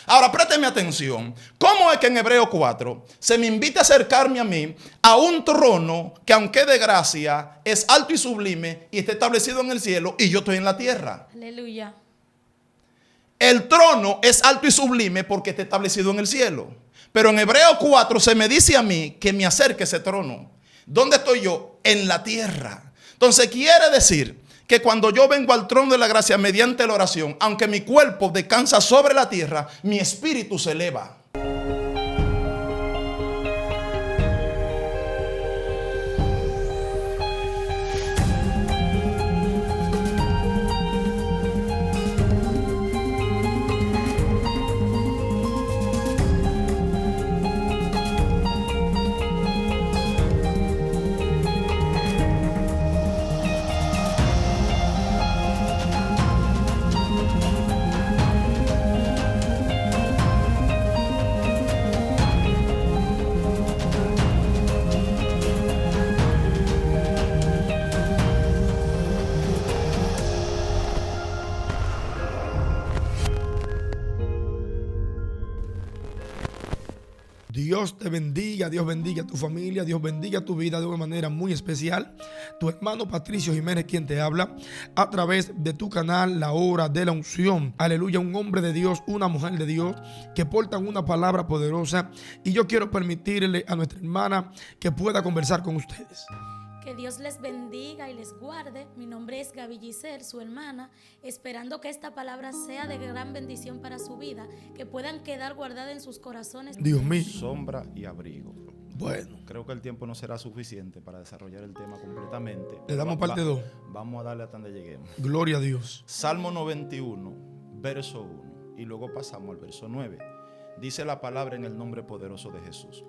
Ahora, présteme atención. ¿Cómo es que en Hebreos 4 se me invita a acercarme a mí a un trono que, aunque de gracia, es alto y sublime y está establecido en el cielo y yo estoy en la tierra? Aleluya. El trono es alto y sublime porque está establecido en el cielo. Pero en Hebreos 4 se me dice a mí que me acerque a ese trono. ¿Dónde estoy yo? En la tierra. Entonces quiere decir que cuando yo vengo al trono de la gracia mediante la oración, aunque mi cuerpo descansa sobre la tierra, mi espíritu se eleva. Dios te bendiga, Dios bendiga a tu familia, Dios bendiga tu vida de una manera muy especial. Tu hermano Patricio Jiménez, quien te habla a través de tu canal La Hora de la Unción. Aleluya, un hombre de Dios, una mujer de Dios que portan una palabra poderosa, y yo quiero permitirle a nuestra hermana que pueda conversar con ustedes. Que Dios les bendiga y les guarde. Mi nombre es Gaby Giselle, su hermana, esperando que esta palabra sea de gran bendición para su vida, que puedan quedar guardadas en sus corazones. Dios mío. Sombra y abrigo. Bueno, Creo que el tiempo no será suficiente para desarrollar el tema completamente. le damos parte 2. Vamos a darle hasta donde lleguemos. Gloria a Dios. Salmo 91, verso 1. Y luego pasamos al verso 9. Dice la palabra en el nombre poderoso de Jesús.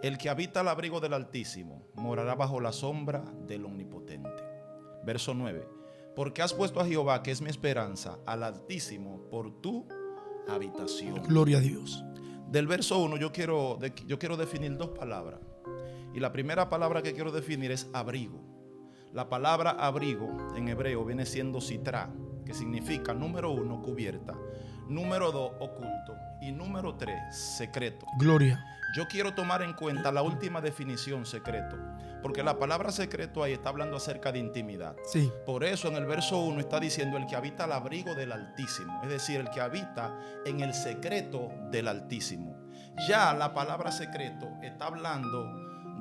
El que habita al abrigo del Altísimo morará bajo la sombra del Omnipotente. Verso 9. Porque has puesto a Jehová, que es mi esperanza, al Altísimo por tu habitación. Gloria a Dios. Del verso 1 yo quiero definir dos palabras. Y la primera palabra que quiero definir es abrigo. La palabra abrigo en hebreo viene siendo sitra, que significa número 1, cubierta, número 2, oculto, y número 3, secreto. Gloria. Yo quiero tomar en cuenta la última definición, secreto, porque la palabra secreto ahí está hablando acerca de intimidad. Sí. Por eso en el verso 1 está diciendo el que habita al abrigo del Altísimo, es decir, el que habita en el secreto del Altísimo. Ya la palabra secreto está hablando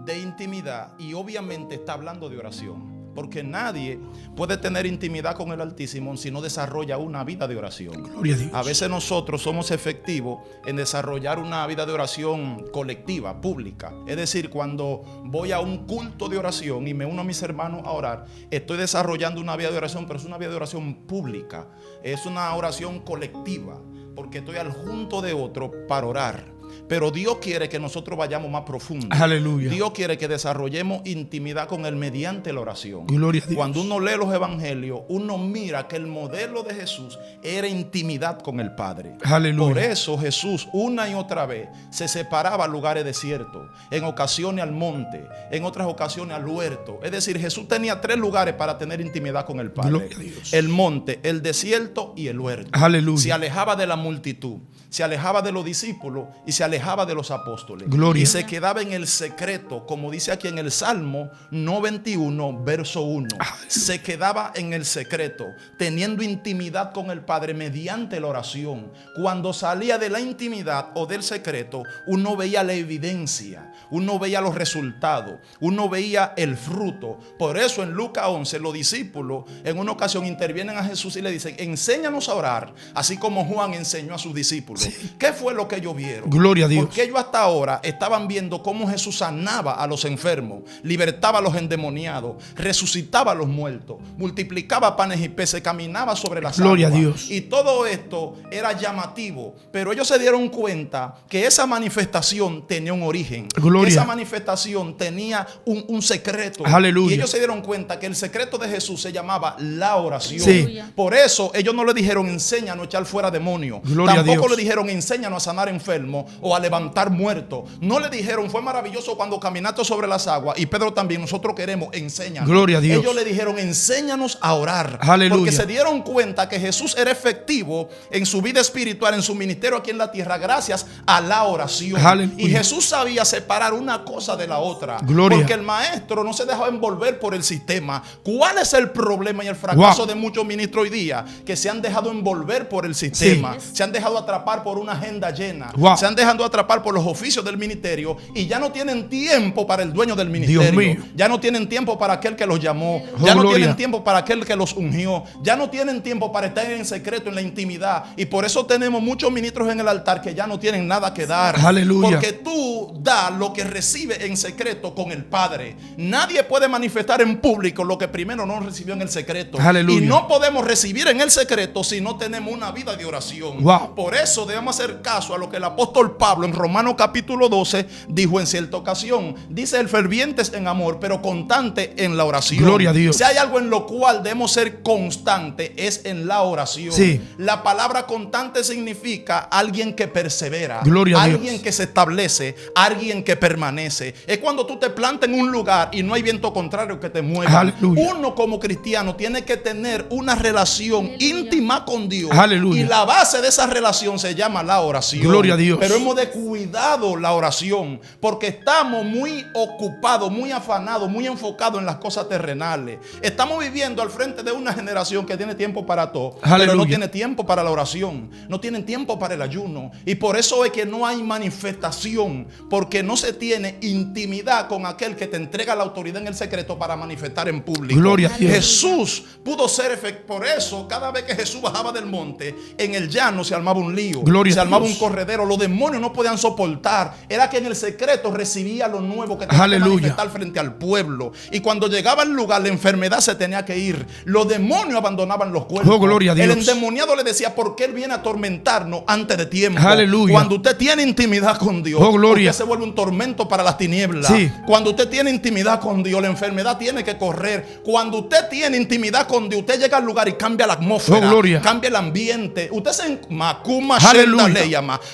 de intimidad y obviamente está hablando de oración. Porque nadie puede tener intimidad con el Altísimo si no desarrolla una vida de oración. Gloria a Dios. A veces nosotros somos efectivos en desarrollar una vida de oración colectiva, pública. Es decir, cuando voy a un culto de oración y me uno a mis hermanos a orar, estoy desarrollando una vida de oración, pero es una vida de oración pública. Es una oración colectiva, porque estoy al junto de otro para orar. Pero Dios quiere que nosotros vayamos más profundo. Aleluya. Dios quiere que desarrollemos intimidad con Él mediante la oración. Gloria a Dios. Cuando uno lee los evangelios, uno mira que el modelo de Jesús era intimidad con el Padre. Aleluya. Por eso Jesús una y otra vez se separaba a lugares desiertos, en ocasiones al monte, en otras ocasiones al huerto. Es decir, Jesús tenía 3 lugares para tener intimidad con el Padre. Gloria a Dios. El monte, el desierto y el huerto. Aleluya. Se alejaba de la multitud, se alejaba de los discípulos y se alejaba de los apóstoles. Gloria. Y se quedaba en el secreto, como dice aquí en el Salmo 91, verso 1. Se quedaba en el secreto, teniendo intimidad con el Padre mediante la oración. Cuando salía de la intimidad o del secreto, uno veía la evidencia, uno veía los resultados, uno veía el fruto. Por eso en Lucas 11 los discípulos en una ocasión intervienen a Jesús y le dicen: enséñanos a orar, así como Juan enseñó a sus discípulos. Sí. ¿Qué fue lo que ellos vieron? Gloria a Dios. Porque ellos hasta ahora estaban viendo cómo Jesús sanaba a los enfermos, libertaba a los endemoniados, resucitaba a los muertos, multiplicaba panes y peces, caminaba sobre las aguas. Gloria a Dios. Y todo esto era llamativo, pero ellos se dieron cuenta que esa manifestación tenía un origen. Gloria. Esa manifestación tenía un secreto. Aleluya. Y ellos se dieron cuenta que el secreto de Jesús se llamaba la oración. Sí. Por eso ellos no le dijeron: enséñanos a echar fuera demonios. Gloria a Tampoco Dios. le dijeron: enséñanos a sanar enfermos, o a levantar muertos. No le dijeron, fue maravilloso cuando caminaste sobre las aguas. Y Pedro también, nosotros queremos, enséñanos. Gloria a Dios. Ellos le dijeron, enséñanos a orar. Aleluya. Porque se dieron cuenta que Jesús era efectivo en su vida espiritual, en su ministerio aquí en la tierra, gracias a la oración. Aleluya. Y Jesús sabía separar una cosa de la otra. Gloria. Porque el maestro no se dejó envolver por el sistema. ¿Cuál es el problema y el fracaso de muchos ministros hoy día? Que se han dejado envolver por el sistema. Sí. Se han dejado atrapar por una agenda llena. Wow. Se han dejado atrapar por los oficios del ministerio y ya no tienen tiempo para el dueño del ministerio. Dios mío. Ya no tienen tiempo para aquel que los llamó. Ya no tienen tiempo para aquel que los ungió. Ya no tienen tiempo para estar en secreto, en la intimidad. Y por eso tenemos muchos ministros en el altar que ya no tienen nada que dar. Aleluya. Porque tú das lo que recibe en secreto con el Padre. Nadie puede manifestar en público lo que primero no recibió en el secreto. Aleluya. Y no podemos recibir en el secreto si no tenemos una vida de oración. Wow. Por eso debemos hacer caso a lo que el apóstol Pablo en Romanos capítulo 12 dijo en cierta ocasión. Dice: el fervientes en amor, pero constante en la oración. Gloria a Dios. Si hay algo en lo cual debemos ser constante, es en la oración. Sí. La palabra constante significa alguien que persevera. Gloria a Dios. Alguien que se establece, alguien que permanece. Es cuando tú te plantas en un lugar y no hay viento contrario que te mueva. Aleluya. Uno como cristiano tiene que tener una relación íntima con Dios. Aleluya. Y la base de esa relación se llama la oración. Gloria a Dios. Pero hemos de cuidado la oración porque estamos muy ocupados, muy afanados, muy enfocados en las cosas terrenales. Estamos viviendo al frente de una generación que tiene tiempo para todo, pero no tiene tiempo para la oración, no tienen tiempo para el ayuno. Y por eso es que no hay manifestación, porque no se tiene intimidad con aquel que te entrega la autoridad en el secreto para manifestar en público. Gloria a Dios. Jesús pudo ser efectivo. Por eso cada vez que Jesús bajaba del monte, en el llano se armaba un lío. Gloria se a armaba Dios. un corredero. Los demonios no podían soportar. Era que en el secreto recibía lo nuevo que tenía que manifestar frente al pueblo. Y cuando llegaba al lugar, la enfermedad se tenía que ir. Los demonios abandonaban los cuerpos. Oh, gloria a Dios. El endemoniado le decía: ¿por qué él viene a atormentarnos antes de tiempo? Aleluya. Cuando usted tiene intimidad con Dios, oh, gloria, usted se vuelve un tormento para las tinieblas. Sí. Cuando usted tiene intimidad con Dios, la enfermedad tiene que correr. Cuando usted tiene intimidad con Dios, usted llega al lugar y cambia la atmósfera, oh, gloria, cambia el ambiente. Usted se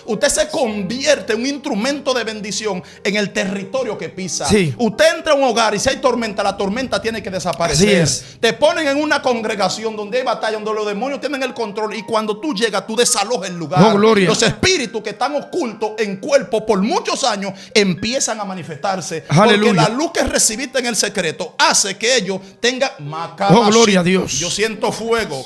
usted se convierte en un instrumento de bendición en el territorio que pisa. Sí. Usted entra a un hogar y si hay tormenta, la tormenta tiene que desaparecer. Así es. Te ponen en una congregación donde hay batalla, donde los demonios tienen el control, y cuando tú llegas, tú desalojas el lugar. Oh, gloria. Los espíritus que están ocultos en cuerpo por muchos años empiezan a manifestarse. Aleluya. Porque la luz que recibiste en el secreto hace que ellos tengan oh, gloria a Dios. Yo siento fuego.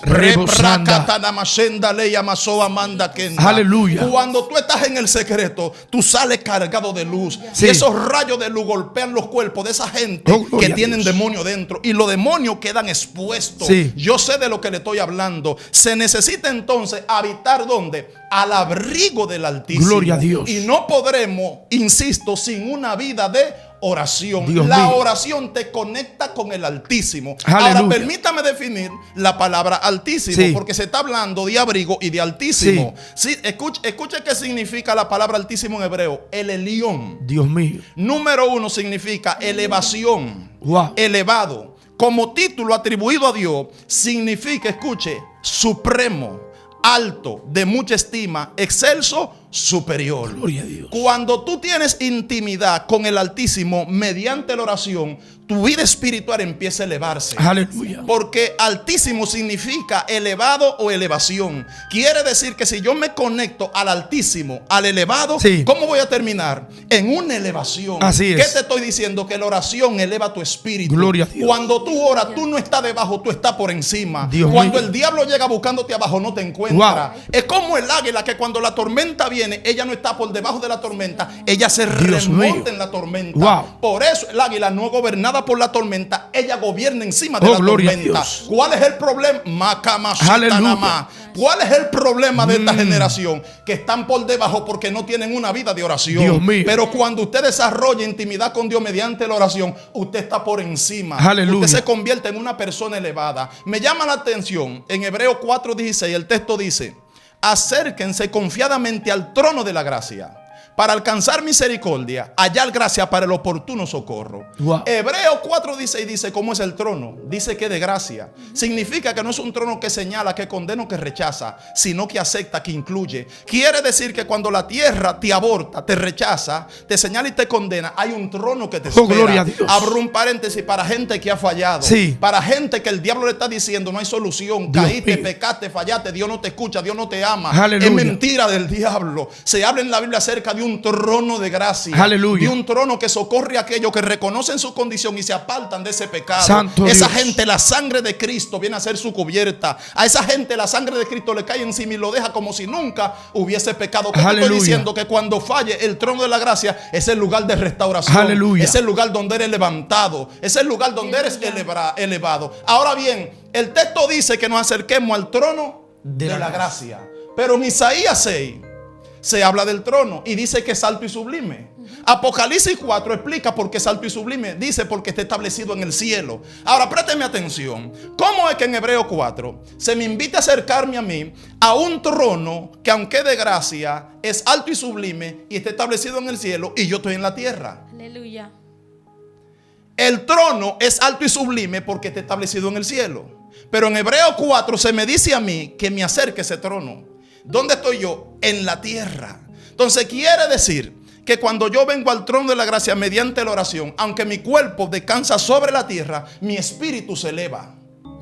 Aleluya. Cuando tú estás en el secreto, tú sales cargado de luz. Sí. Y esos rayos de luz golpean los cuerpos de esa gente que tienen demonios dentro. Y los demonios quedan expuestos. Sí. Yo sé de lo que le estoy hablando. Se necesita entonces habitar ¿dónde? Al abrigo del Altísimo. Gloria a Dios. Y no podremos, insisto, sin una vida de oración. Dios la mío. oración te conecta con el Altísimo. Aleluya. Ahora permítame definir la palabra Altísimo, sí, porque se está hablando de abrigo y de Altísimo. Sí, escuche qué significa la palabra Altísimo en hebreo. El Elión. Dios mío. Número 1 significa elevación. Wow. Elevado. Como título atribuido a Dios, significa, escuche, supremo, alto, de mucha estima, excelso, superior. Gloria a Dios. Cuando tú tienes intimidad con el Altísimo mediante la oración, tu vida espiritual empieza a elevarse. Aleluya. Porque Altísimo significa elevado o elevación. Quiere decir que si yo me conecto al Altísimo, al elevado, sí, ¿cómo voy a terminar? En una elevación. Así es. ¿Qué te estoy diciendo? Que la oración eleva tu espíritu. Gloria a Dios. Cuando tú oras, tú no estás debajo, tú estás por encima. Dios Cuando mío. el diablo llega buscándote abajo, no te encuentra. Wow. Es como el águila que cuando la tormenta viene, ella no está por debajo de la tormenta, ella se remonta en la tormenta. Wow. Por eso el águila no es gobernada por la tormenta, ella gobierna encima de la gloria tormenta. a Dios. ¿Cuál es el problema? Aleluya. ¿Cuál es el problema de esta generación? Que están por debajo porque no tienen una vida de oración. Dios mío. Pero cuando usted desarrolla intimidad con Dios mediante la oración, usted está por encima. Aleluya. Usted se convierte en una persona elevada. Me llama la atención, en Hebreos 4:16 el texto dice: acérquense confiadamente al trono de la gracia, para alcanzar misericordia, hallar gracia para el oportuno socorro. Wow. Hebreos 4:16 dice cómo es el trono. Dice que de gracia. Significa que no es un trono que señala, que condena o que rechaza, sino que acepta, que incluye. Quiere decir que cuando la tierra te aborta, te rechaza, te señala y te condena, hay un trono que te espera. Gloria a Dios. Abro un paréntesis para gente que ha fallado. Sí. Para gente que el diablo le está diciendo no hay solución. Dios Caíste, mío. pecaste, fallaste, Dios no te escucha, Dios no te ama. Aleluya. Es mentira del diablo. Se habla en la Biblia acerca de un trono de gracia. Aleluya. De un trono que socorre a aquellos que reconocen su condición y se apartan de ese pecado. Santo Esa Dios. gente, la sangre de Cristo viene a ser su cubierta. A esa gente la sangre de Cristo le cae encima y lo deja como si nunca hubiese pecado. ¿Qué te Aleluya. estoy diciendo? Que cuando falle, el trono de la gracia es el lugar de restauración. Aleluya. Es el lugar donde eres levantado. Es el lugar donde eres elevado. Ahora bien, el texto dice que nos acerquemos al trono de la gracia. Pero en Isaías 6 se habla del trono y dice que es alto y sublime. Apocalipsis 4 explica por qué es alto y sublime. Dice porque está establecido en el cielo. Ahora présteme atención. ¿Cómo es que en Hebreos 4 se me invita a acercarme a mí a un trono que, aunque de gracia, es alto y sublime y está establecido en el cielo, y yo estoy en la tierra? Aleluya. El trono es alto y sublime porque está establecido en el cielo. Pero en Hebreos 4 se me dice a mí que me acerque a ese trono. ¿Dónde estoy yo? En la tierra. Entonces quiere decir que cuando yo vengo al trono de la gracia mediante la oración, aunque mi cuerpo descansa sobre la tierra, mi espíritu se eleva.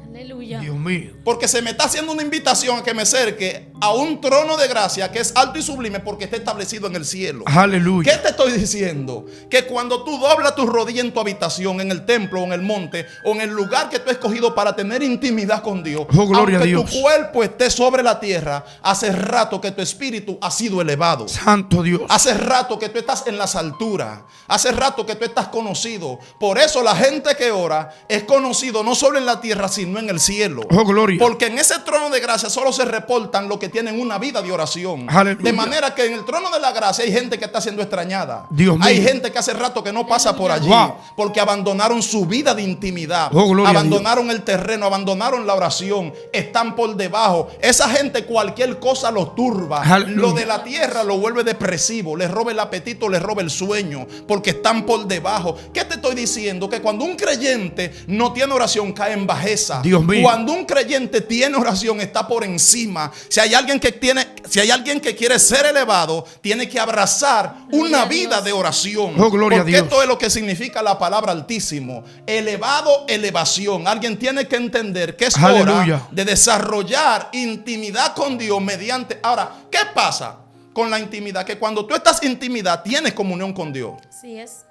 Aleluya. Dios mío. Porque se me está haciendo una invitación a que me acerque a un trono de gracia que es alto y sublime porque está establecido en el cielo. Aleluya. ¿Qué te estoy diciendo? Que cuando tú doblas tu rodilla en tu habitación, en el templo o en el monte o en el lugar que tú has escogido para tener intimidad con Dios, Oh, gloria aunque a Dios. tu cuerpo esté sobre la tierra, hace rato que tu espíritu ha sido elevado. Santo Dios. Hace rato que tú estás en las alturas. Hace rato que tú estás conocido. Por eso la gente que ora es conocido no solo en la tierra, sino en el cielo. Oh, gloria. Porque en ese trono de gracia solo se reportan los que tienen una vida de oración. Aleluya. De manera que en el trono de la gracia hay gente que está siendo extrañada. Dios mío. Hay gente que hace rato que no pasa por allí. Wow. Porque abandonaron su vida de intimidad. Oh, gloria a abandonaron el terreno, abandonaron la oración. Están por debajo. Esa gente cualquier cosa los turba. Aleluya. Lo de la tierra lo vuelve depresivo. Les roba el apetito, les roba el sueño. Porque están por debajo. ¿Qué te estoy diciendo? Que cuando un creyente no tiene oración, cae en bajeza. Dios mío. Cuando un creyente tiene oración, está por encima. Si hay alguien que quiere ser elevado, tiene que abrazar una vida de oración. Oh, gloria a Porque Dios. esto es lo que significa la palabra altísimo. Elevado, elevación. Alguien tiene que entender que es Aleluya. hora de desarrollar intimidad con Dios mediante. Ahora, ¿qué pasa con la intimidad? Que cuando tú estás en intimidad, tienes comunión con Dios. Así es.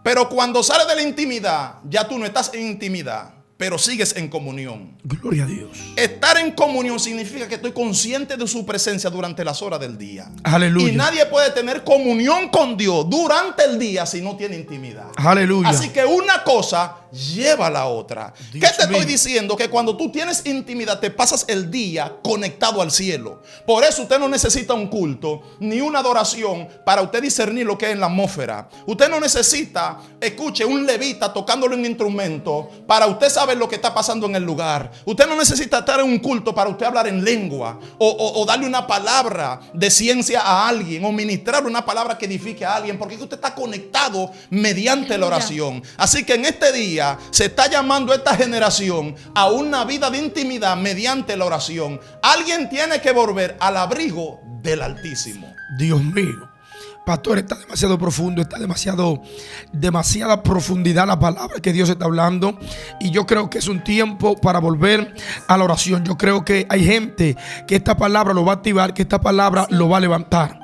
Pero cuando sales de la intimidad, ya tú no estás en intimidad, pero sigues en comunión. Gloria a Dios. Estar en comunión significa que estoy consciente de su presencia durante las horas del día. Aleluya. Y nadie puede tener comunión con Dios durante el día si no tiene intimidad. Aleluya. Así que una cosa lleva a la otra. Dios ¿Qué te mío. estoy diciendo? Que cuando tú tienes intimidad te pasas el día conectado al cielo. Por eso usted no necesita un culto ni una adoración para usted discernir lo que es en la atmósfera. Usted no necesita, escuche, un levita tocándole un instrumento para usted saber lo que está pasando en el lugar. Usted no necesita estar en un culto para usted hablar en lengua o darle una palabra de ciencia a alguien o ministrar una palabra que edifique a alguien, porque usted está conectado mediante la oración. Así que en este día se está llamando a esta generación a una vida de intimidad mediante la oración. Alguien tiene que volver al abrigo del Altísimo. Dios mío. Pastor, está demasiado profundo, está demasiada profundidad la palabra que Dios está hablando. Y yo creo que es un tiempo para volver a la oración. Yo creo que hay gente que esta palabra lo va a activar, que esta palabra lo va a levantar.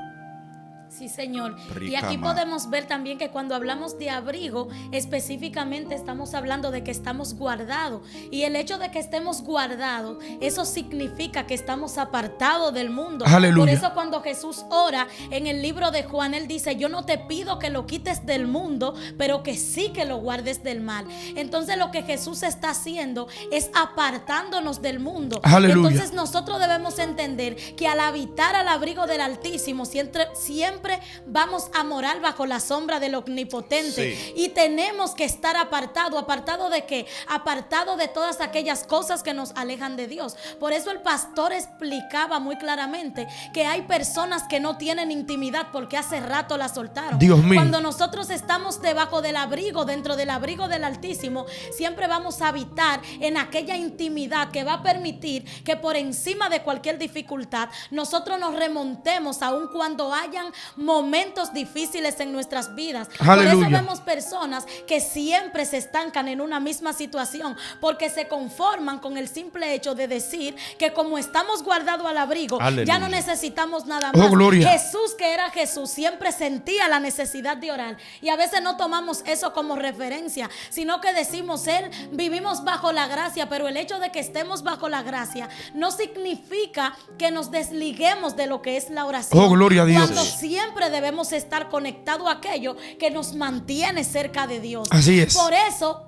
Sí, Señor. Y Rica, aquí ma. podemos ver también que cuando hablamos de abrigo, específicamente estamos hablando de que estamos guardados. Y el hecho de que estemos guardados, eso significa que estamos apartados del mundo. Aleluya. Por eso cuando Jesús ora en el libro de Juan, Él dice: yo no te pido que lo quites del mundo, pero que sí que lo guardes del mal. Entonces lo que Jesús está haciendo es apartándonos del mundo. Aleluya. Entonces nosotros debemos entender que al habitar al abrigo del Altísimo, siempre siempre vamos a morar bajo la sombra del Omnipotente. Sí. Y tenemos que estar apartado. ¿Apartado de qué? Apartado de todas aquellas cosas que nos alejan de Dios. Por eso el pastor explicaba muy claramente que hay personas que no tienen intimidad porque hace rato la soltaron. Dios mío. Cuando nosotros estamos debajo del abrigo, dentro del abrigo del Altísimo, siempre vamos a habitar en aquella intimidad que va a permitir que por encima de cualquier dificultad nosotros nos remontemos aun cuando hayan momentos difíciles en nuestras vidas. Aleluya. Por eso vemos personas que siempre se estancan en una misma situación porque se conforman con el simple hecho de decir que como estamos guardados al abrigo, Aleluya. ya no necesitamos nada Oh, más. gloria. Jesús, que era Jesús, siempre sentía la necesidad de orar, y a veces no tomamos eso como referencia, sino que decimos, vivimos bajo la gracia, pero el hecho de que estemos bajo la gracia no significa que nos desliguemos de lo que es la oración. Oh, gloria a Dios. Cuando siempre debemos estar conectados a aquello que nos mantiene cerca de Dios. Así es. Por eso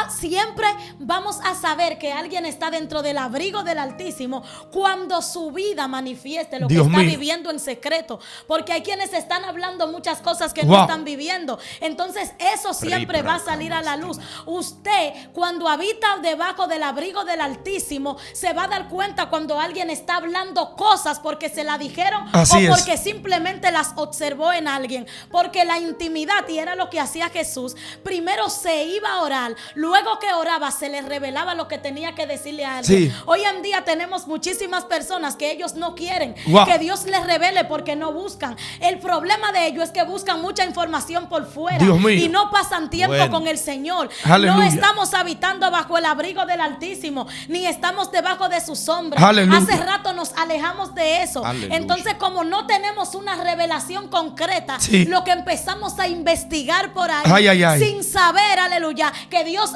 siempre vamos a saber que alguien está dentro del abrigo del Altísimo cuando su vida manifieste lo Dios que está mío. viviendo en secreto, porque hay quienes están hablando muchas cosas que Wow. no están viviendo. Entonces eso siempre va a salir a la luz. Usted, cuando habita debajo del abrigo del Altísimo, se va a dar cuenta cuando alguien está hablando cosas porque se la dijeron Así o es. porque simplemente las observó en alguien. Porque la intimidad, y era lo que hacía Jesús, primero se iba a orar, luego que oraba se le revelaba lo que tenía que decirle a alguien. Sí. Hoy en día tenemos muchísimas personas que ellos no quieren Wow. que Dios les revele porque no buscan. El problema de ellos es que buscan mucha información por fuera Dios mío. y no pasan tiempo Bueno. con el Señor. Aleluya. No estamos habitando bajo el abrigo del Altísimo, ni estamos debajo de su sombra. Aleluya. Hace rato nos alejamos de eso. Aleluya. Entonces, como no tenemos una revelación concreta, Sí. lo que empezamos a investigar por ahí, Ay, ay, ay. sin saber, aleluya, que Dios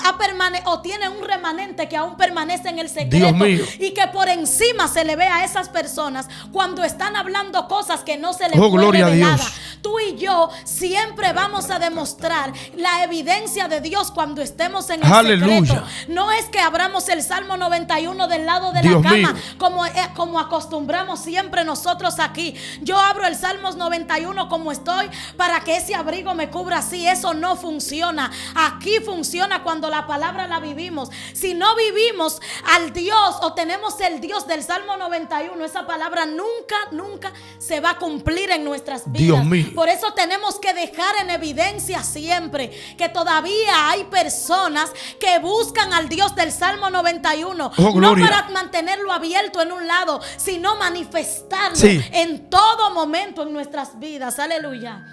o tiene un remanente que aún permanece en el secreto, Dios mío. y que por encima se le ve a esas personas cuando están hablando cosas que no se les Oh, fue gloria a revelada. Dios. Tú y yo siempre vamos a demostrar la evidencia de Dios cuando estemos en el Aleluya. secreto. No es que abramos el Salmo 91 del lado de Dios la cama, mío. como acostumbramos siempre nosotros aquí. Yo abro el Salmos 91 como estoy para que ese abrigo me cubra así. Eso no funciona. Aquí funciona cuando la palabra la vivimos. Si no vivimos al Dios o tenemos el Dios del Salmo 91, esa palabra nunca se va a cumplir en nuestras vidas. Dios mío. Por eso tenemos que dejar en evidencia siempre que todavía hay personas que buscan al Dios del Salmo 91, Oh, no gloria. para mantenerlo abierto en un lado, sino manifestarlo Sí. en todo momento en nuestras vidas. Aleluya.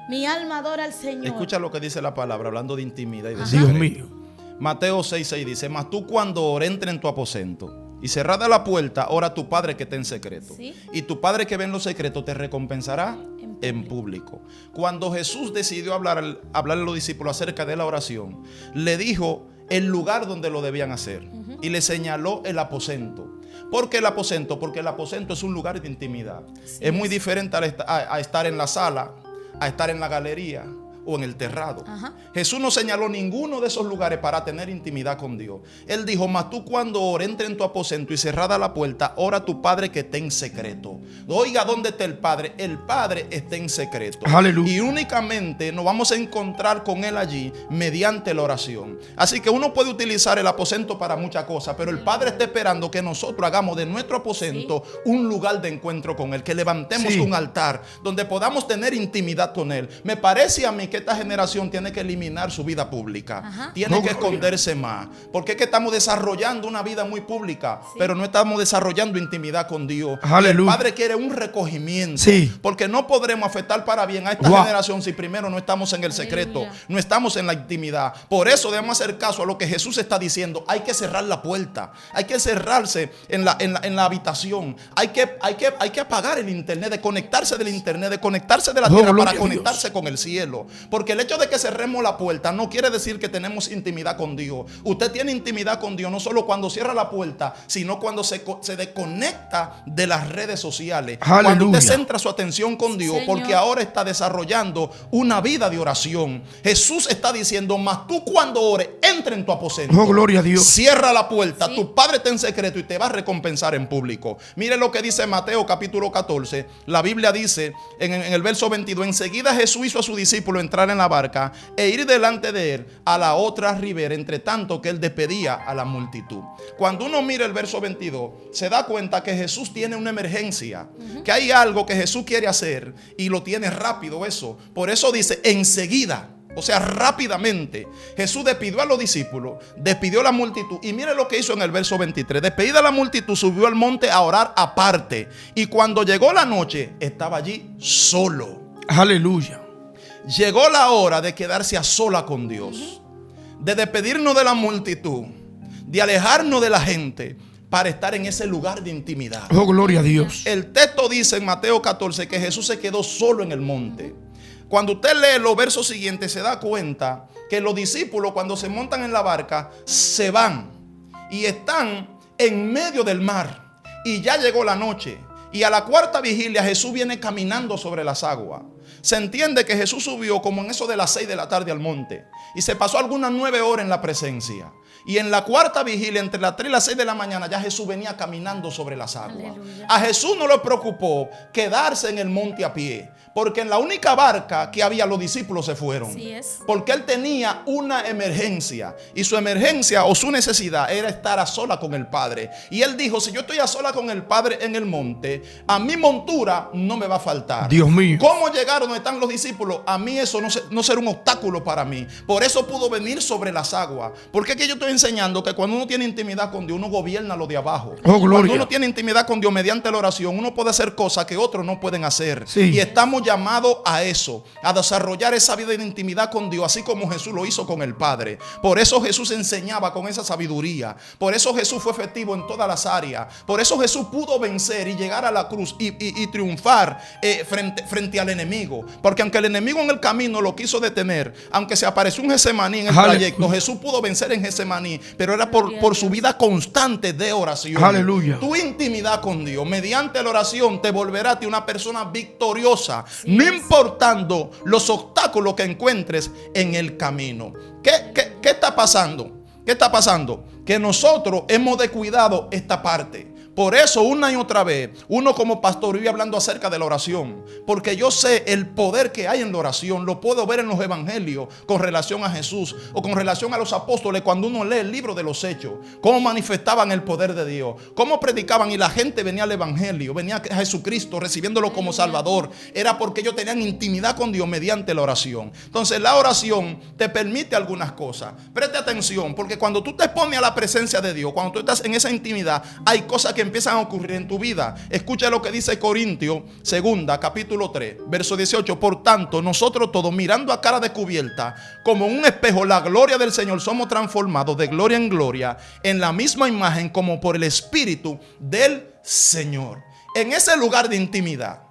Mi alma adora al Señor. Escucha lo que dice la palabra, hablando de intimidad y de Dios secreto. mío. Mateo 6:6 dice: mas tú cuando ores, entra en tu aposento y cerrada la puerta, ora a tu Padre que está en secreto. Sí. Y tu Padre que ve en lo secreto te recompensará En en público. Cuando Jesús decidió hablarle a los discípulos acerca de la oración, le dijo el lugar donde lo debían hacer y le señaló el aposento. ¿Por qué el aposento? Porque el aposento es un lugar de intimidad. Es muy diferente a estar en la sala, a estar en la galería o en el terrado. Ajá. Jesús no señaló ninguno de esos lugares para tener intimidad con Dios. Él dijo: mas tú cuando ores, entra en tu aposento y cerrada la puerta, ora a tu Padre que está en secreto. Oiga, ¿dónde está el Padre? El Padre está en secreto. Aleluya. Y únicamente nos vamos a encontrar con Él allí mediante la oración. Así que uno puede utilizar el aposento para muchas cosas, pero el Padre está esperando que nosotros hagamos de nuestro aposento un lugar de encuentro con Él, que levantemos Sí. un altar donde podamos tener intimidad con Él. Me parece a mí que esta generación tiene que eliminar su vida pública. Ajá. Tiene No, que gloria. esconderse más. Porque es que estamos desarrollando una vida muy pública, pero no estamos desarrollando intimidad con Dios. Y el Aleluya. Padre quiere un recogimiento. Sí. Porque no podremos afectar para bien a esta Wow. generación si primero no estamos en el secreto, Aleluya. no estamos en la intimidad. Por eso debemos hacer caso a lo que Jesús está diciendo. Hay que cerrar la puerta. Hay que cerrarse en la habitación. Hay que apagar el internet, de conectarse del internet, de conectarse de la Oh, tierra gloria para a Dios. conectarse con el cielo. Porque el hecho de que cerremos la puerta no quiere decir que tenemos intimidad con Dios. Usted tiene intimidad con Dios no solo cuando cierra la puerta, sino cuando se desconecta de las redes sociales. Aleluya. Cuando usted centra su atención con Dios, Señor. porque ahora está desarrollando una vida de oración. Jesús está diciendo, mas tú cuando ores, entra en tu aposento. Oh, gloria a Dios. Cierra la puerta, Sí. tu Padre está en secreto y te va a recompensar en público. Mire lo que dice Mateo capítulo 14. La Biblia dice en el verso 22, enseguida Jesús hizo a su discípulo entrar en la barca e ir delante de él a la otra ribera, entre tanto que él despedía a la multitud. Cuando uno mira el verso 22, se da cuenta que Jesús tiene una emergencia, que hay algo que Jesús quiere hacer y lo tiene rápido eso. Por eso dice enseguida. O sea, rápidamente Jesús despidió a los discípulos, despidió a la multitud. Y mire lo que hizo en el verso 23. Despedida la multitud, subió al monte a orar aparte. Y cuando llegó la noche, estaba allí solo. Aleluya. Llegó la hora de quedarse a sola con Dios, de despedirnos de la multitud, de alejarnos de la gente para estar en ese lugar de intimidad. Oh, gloria a Dios. El texto dice en Mateo 14 que Jesús se quedó solo en el monte. Cuando usted lee los versos siguientes se da cuenta que los discípulos cuando se montan en la barca se van y están en medio del mar y ya llegó la noche y a la cuarta vigilia Jesús viene caminando sobre las aguas. Se entiende que Jesús subió como en eso de las 6 de la tarde al monte y se pasó algunas 9 horas en la presencia. Y en la cuarta vigilia, entre las 3 y las 6 de la mañana, ya Jesús venía caminando sobre las aguas. Aleluya. A Jesús no le preocupó quedarse en el monte a pie, porque en la única barca que había los discípulos se fueron. Así es. Porque él tenía una emergencia y su emergencia o su necesidad era estar a sola con el Padre. Y él dijo, si yo estoy a sola con el Padre en el monte, a mi montura no me va a faltar. Dios mío. ¿Cómo llegar donde están los discípulos? A mí eso no será un obstáculo para mí. Por eso pudo venir sobre las aguas. Porque es que yo estoy enseñando que cuando uno tiene intimidad con Dios, uno gobierna lo de abajo. Oh, gloria. Cuando uno tiene intimidad con Dios mediante la oración, uno puede hacer cosas que otros no pueden hacer. Sí. Y estamos llamados a eso, a desarrollar esa vida de intimidad con Dios, así como Jesús lo hizo con el Padre. Por eso Jesús enseñaba con esa sabiduría. Por eso Jesús fue efectivo en todas las áreas. Por eso Jesús pudo vencer y llegar a la cruz y triunfar frente al enemigo. Porque aunque el enemigo en el camino lo quiso detener, aunque se apareció un Getsemaní en el trayecto, Jesús pudo vencer en Getsemaní, pero era por su vida constante de oración. Aleluya. Tu intimidad con Dios mediante la oración te volverá a ti una persona victoriosa, no importando los obstáculos que encuentres en el camino. ¿Qué está pasando? ¿Qué está pasando? Que nosotros hemos descuidado esta parte. Por eso una y otra vez uno como pastor vive hablando acerca de la oración, porque yo sé el poder que hay en la oración. Lo puedo ver en los evangelios con relación a Jesús o con relación a los apóstoles. Cuando uno lee el libro de los Hechos, cómo manifestaban el poder de Dios, cómo predicaban y la gente venía al evangelio, venía a Jesucristo recibiéndolo como Salvador. Era porque ellos tenían intimidad con Dios mediante la oración. Entonces la oración te permite algunas cosas. Preste atención, porque cuando tú te expones a la presencia de Dios, cuando tú estás en esa intimidad, hay cosas que empiezan a ocurrir en tu vida. Escucha lo que dice Corintios 2, capítulo 3, verso 18. Por tanto, nosotros todos, mirando a cara descubierta, como en un espejo, la gloria del Señor, somos transformados de gloria en gloria, en la misma imagen como por el Espíritu del Señor. En ese lugar de intimidad,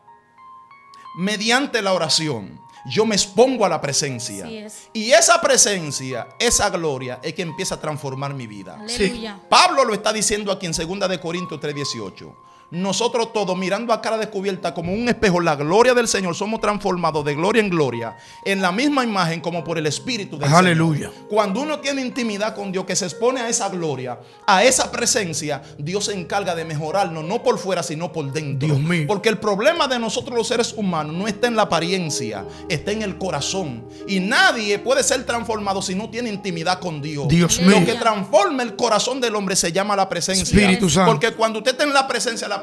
mediante la oración, yo me expongo a la presencia. Así es. Y esa presencia, esa gloria es que empieza a transformar mi vida. Aleluya. Pablo lo está diciendo aquí en 2 de Corintios 3:18. Nosotros todos, mirando a cara descubierta como un espejo la gloria del Señor, somos transformados de gloria en gloria, en la misma imagen como por el Espíritu del Aleluya. Señor. Cuando uno tiene intimidad con Dios, que se expone a esa gloria, a esa presencia, Dios se encarga de mejorarnos, no por fuera, sino por dentro. Dios mío. Porque el problema de nosotros los seres humanos no está en la apariencia, está en el corazón. Y nadie puede ser transformado si no tiene intimidad con Dios. Dios Lo mío. que transforma el corazón del hombre se llama la presencia. Espíritu Santo. Porque cuando usted está en la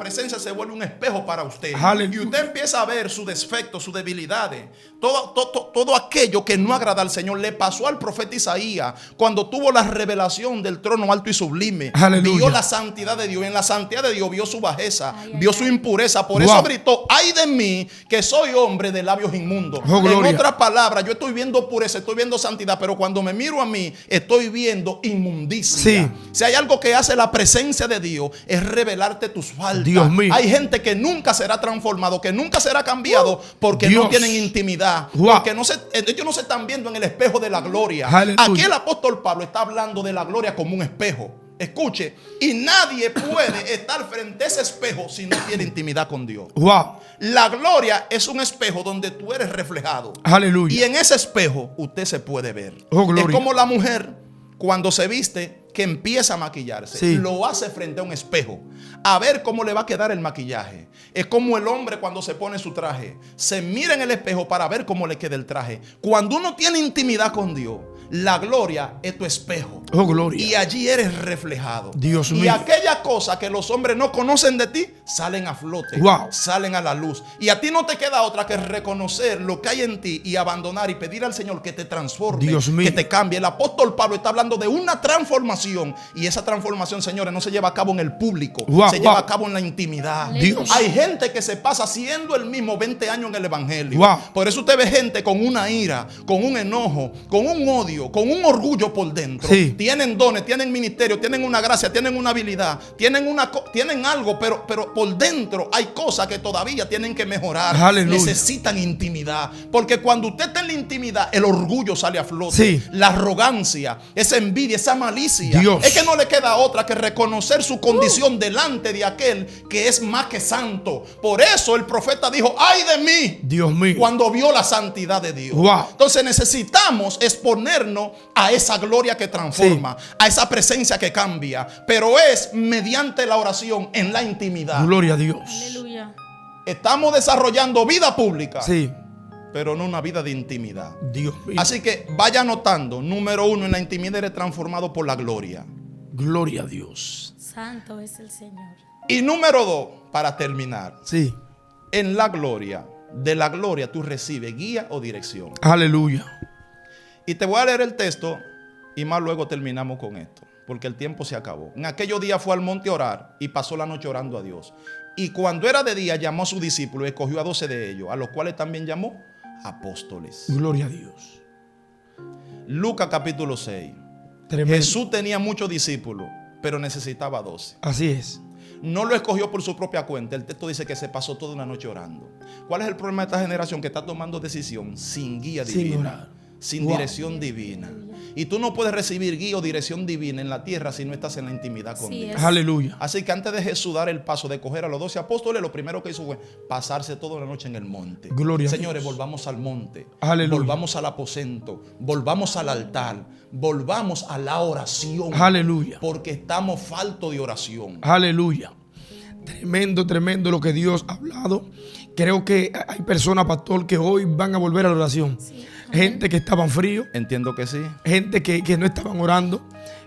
presencia se vuelve un espejo para usted. Aleluya. Y usted empieza a ver sus defectos, sus debilidades, todo aquello que no agrada al Señor. Le pasó al profeta Isaías cuando tuvo la revelación del trono alto y sublime. Aleluya. Vio la santidad de Dios. En la santidad de Dios vio su bajeza, Ay, vio ay, su ay. impureza. Por Wow. eso gritó: ay de mí, que soy hombre de labios inmundos. Oh, gloria. En otras palabras, yo estoy viendo pureza, estoy viendo santidad, pero cuando me miro a mí, estoy viendo inmundicia. Sí. Si hay algo que hace la presencia de Dios, es revelarte tus faltas. falta. Dios mío. Hay gente que nunca será transformado, que nunca será cambiado porque Dios. no tienen intimidad. Wow. Porque ellos no se están viendo en el espejo de la gloria. Aleluya. Aquí el apóstol Pablo está hablando de la gloria como un espejo. Escuche, y nadie puede estar frente a ese espejo si no tiene intimidad con Dios. Wow. La gloria es un espejo donde tú eres reflejado. Aleluya. Y en ese espejo usted se puede ver. Oh, gloria. Es como la mujer cuando se viste, que empieza a maquillarse, Sí. lo hace frente a un espejo a ver cómo le va a quedar el maquillaje. Es como el hombre cuando se pone su traje, se mira en el espejo para ver cómo le queda el traje. Cuando uno tiene intimidad con Dios, la gloria es tu espejo. Oh, gloria. Y allí eres reflejado. Dios y mío. aquellas cosas que los hombres no conocen de ti salen a flote, Wow. salen a la luz. Y a ti no te queda otra que reconocer lo que hay en ti y abandonar y pedir al Señor que te transforme, Dios mío. que te cambie. El apóstol Pablo está hablando de una transformación, y esa transformación, señores, no se lleva a cabo en el público, Wow, se lleva a cabo en la intimidad. Dios. Hay gente que se pasa siendo el mismo 20 años en el evangelio. Wow. Por eso usted ve gente con una ira, con un enojo, con un odio, con un orgullo por dentro. Sí. Tienen dones, tienen ministerio, tienen una gracia, tienen una habilidad, tienen algo, pero por dentro hay cosas que todavía tienen que mejorar. Aleluya. Necesitan intimidad. Porque cuando usted está en la intimidad, el orgullo sale a flote. Sí. La arrogancia, esa envidia, esa malicia. Dios. Es que no le queda otra que reconocer su condición delante de aquel que es más que santo. Por eso el profeta dijo: ¡ay de mí! Dios mío. Cuando vio la santidad de Dios. Wow. Entonces necesitamos exponernos a esa gloria que transforma, a esa presencia que cambia, pero es mediante la oración en la intimidad. Gloria a Dios. Aleluya. Estamos desarrollando vida pública, Sí. pero no una vida de intimidad. Dios mío. Así que vaya anotando: número 1, en la intimidad eres transformado por la gloria. Gloria a Dios. Santo es el Señor. Y número 2, para terminar, Sí. en la gloria, de la gloria tú recibes guía o dirección. Aleluya. Y te voy a leer el texto y más luego terminamos con esto, porque el tiempo se acabó. En aquellos días fue al monte a orar y pasó la noche orando a Dios. Y cuando era de día llamó a sus discípulos y escogió a 12 de ellos, a los cuales también llamó apóstoles. Gloria a Dios. Lucas capítulo 6. Tremendo. Jesús tenía muchos discípulos, pero necesitaba 12. Así es. No lo escogió por su propia cuenta. El texto dice que se pasó toda una noche orando. ¿Cuál es el problema de esta generación? Que está tomando decisión sin guía Sin divina, orar. sin Wow. dirección divina. Y tú no puedes recibir guía o dirección divina en la tierra si no estás en la intimidad con Sí, Dios. es. Aleluya. Así que antes de Jesús dar el paso de coger a los 12 apóstoles, lo primero que hizo fue pasarse toda la noche en el monte. Gloria a Señores, Dios. volvamos al monte. Aleluya. Volvamos al aposento. Volvamos al altar. Volvamos a la oración. Aleluya. Porque estamos faltos de oración. Aleluya. Tremendo, tremendo lo que Dios ha hablado. Creo que hay personas, pastor, que hoy van a volver a la oración. Sí. Gente que estaban fríos, Entiendo que sí. gente que no estaban orando,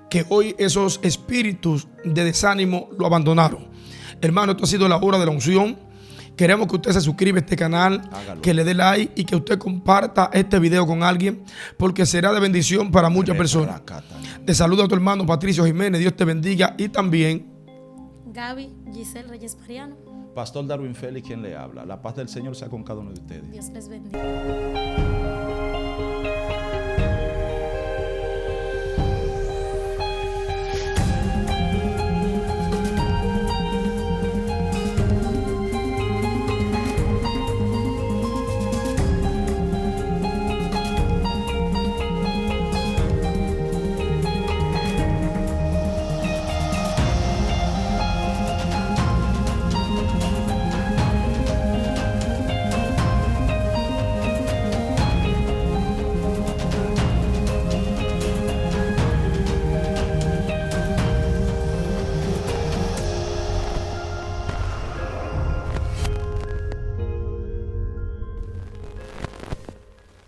que hoy esos espíritus de desánimo lo abandonaron. Hermano, esto ha sido la hora de la unción. Queremos que usted se suscriba a este canal, Hágalo. que le dé like y que usted comparta este video con alguien, porque será de bendición para muchas personas. Te saluda tu hermano Patricio Jiménez. Dios te bendiga. Y también Gaby Giselle Reyes Pariano. Pastor Darwin Félix, quien le habla. La paz del Señor sea con cada uno de ustedes. Dios les bendiga.